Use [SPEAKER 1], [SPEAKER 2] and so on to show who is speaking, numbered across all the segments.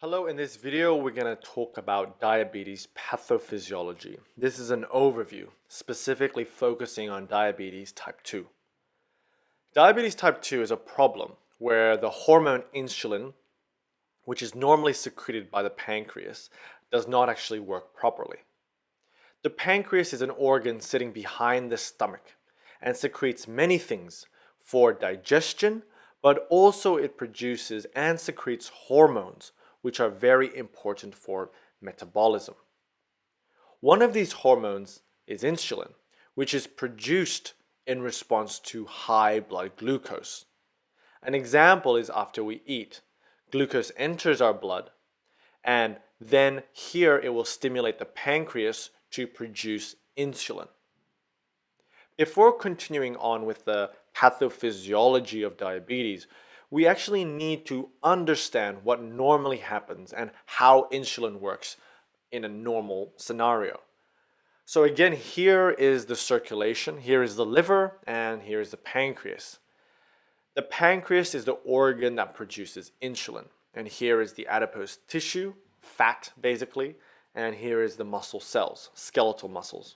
[SPEAKER 1] Hello, in this video we're going to talk about diabetes pathophysiology. This is an overview, specifically focusing on diabetes type 2. Diabetes type 2 is a problem where the hormone insulin, which is normally secreted by the pancreas, does not actually work properly. The pancreas is an organ sitting behind the stomach and secretes many things for digestion, but also it produces and secretes hormones which are very important for metabolism. One of these hormones is insulin, which is produced in response to high blood glucose. An example is after we eat. Glucose enters our blood, and then here it will stimulate the pancreas to produce insulin. Before continuing on with the pathophysiology of diabetes, we actually need to understand what normally happens and how insulin works in a normal scenario. So again, here is the circulation, here is the liver, and here is the pancreas. The pancreas is the organ that produces insulin, and here is the adipose tissue, fat basically, and here is the muscle cells, skeletal muscles.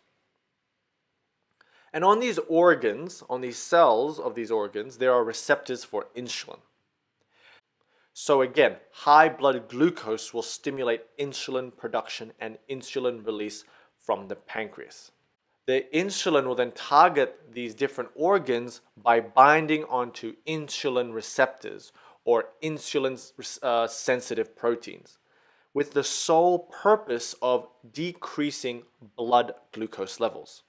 [SPEAKER 1] And on these organs, on these cells of these organs, there are receptors for insulin. So again, high blood glucose will stimulate insulin production and insulin release from the pancreas. The insulin will then target these different organs by binding onto insulin receptors or insulin sensitive proteins, with the sole purpose of decreasing blood glucose levels.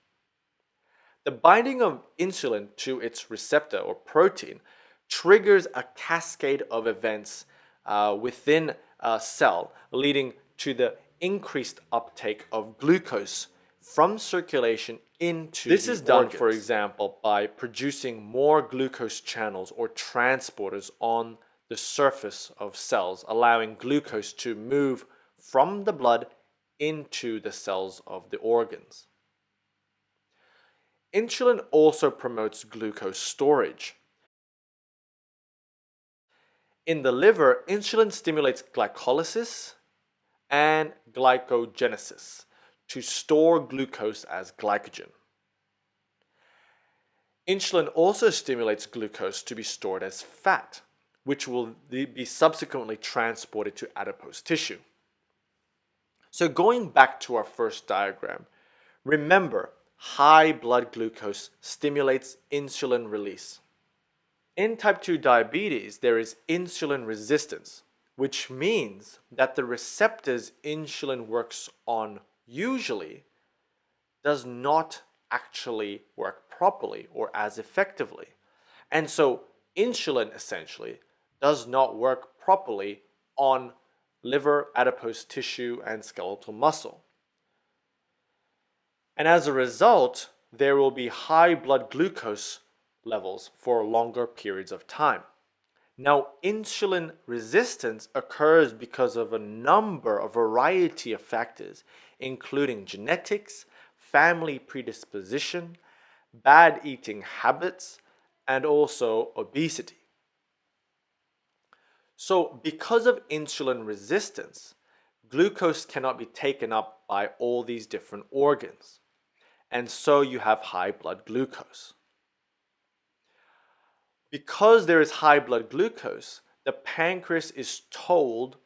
[SPEAKER 1] The binding of insulin to its receptor or protein triggers a cascade of events within a cell, leading to the increased uptake of glucose from circulation into the organs. This is done, for example, by producing more glucose channels or transporters on the surface of cells, allowing glucose to move from the blood into the cells of the organs. Insulin also promotes glucose storage. In the liver, insulin stimulates glycolysis and glycogenesis to store glucose as glycogen. Insulin also stimulates glucose to be stored as fat, which will be subsequently transported to adipose tissue. So going back to our first diagram, remember, high blood glucose stimulates insulin release. In type 2 diabetes, there is insulin resistance, which means that the receptors insulin works on usually does not actually work properly or as effectively. And so insulin essentially does not work properly on liver, adipose tissue, and skeletal muscle. And as a result, there will be high blood glucose levels for longer periods of time. Now, insulin resistance occurs because of a variety of factors, including genetics, family predisposition, bad eating habits, and also obesity. So, because of insulin resistance, glucose cannot be taken up by all these different organs, and so you have high blood glucose. Because there is high blood glucose, the pancreas is told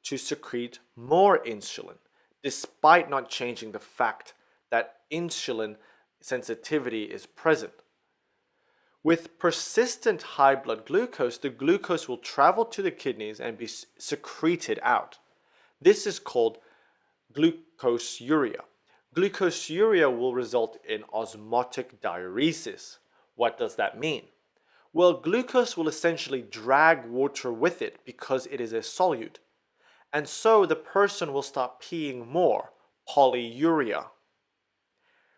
[SPEAKER 1] to secrete more insulin, despite not changing the fact that insulin sensitivity is present. With persistent high blood glucose, the glucose will travel to the kidneys and be secreted out. This is called glucoseuria. Glucoseuria will result in osmotic diuresis. What does that mean? Well, glucose will essentially drag water with it because it is a solute. And so the person will start peeing more, polyuria.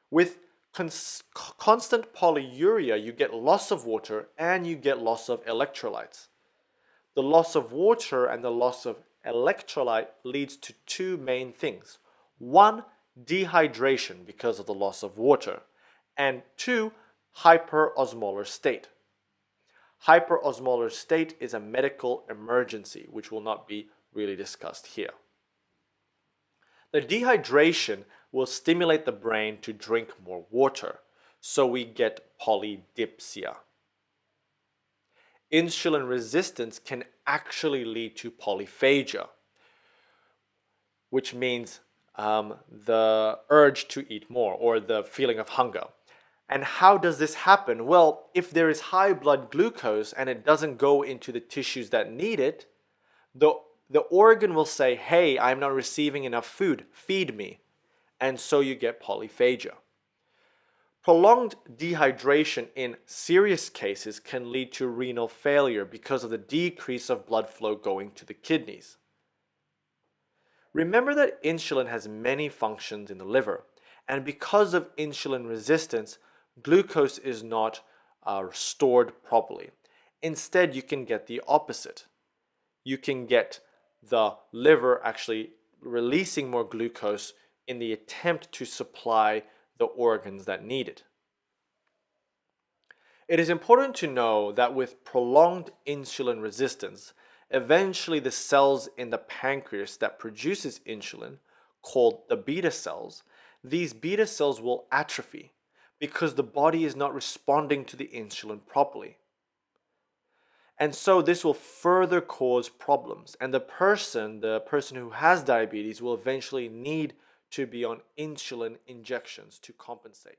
[SPEAKER 1] With constant polyuria, you get loss of water and you get loss of electrolytes. The loss of water and the loss of electrolyte leads to two main things. One, dehydration because of the loss of water, and two, hyperosmolar state. Hyperosmolar state is a medical emergency which will not be really discussed here. The dehydration will stimulate the brain to drink more water, so we get polydipsia. Insulin resistance can actually lead to polyphagia, which means the urge to eat more or the feeling of hunger. And how does this happen? Well, if there is high blood glucose and it doesn't go into the tissues that need it, the organ will say, hey, I'm not receiving enough food, feed me. And so you get polyphagia. Prolonged dehydration in serious cases can lead to renal failure because of the decrease of blood flow going to the kidneys. Remember that insulin has many functions in the liver, and because of insulin resistance, glucose is not stored properly. Instead, you can get the opposite. You can get the liver actually releasing more glucose in the attempt to supply the organs that need it. It is important to know that with prolonged insulin resistance, eventually the cells in the pancreas that produces insulin, called the beta cells, these beta cells will atrophy because the body is not responding to the insulin properly. And so this will further cause problems, and the person who has diabetes will eventually need to be on insulin injections to compensate.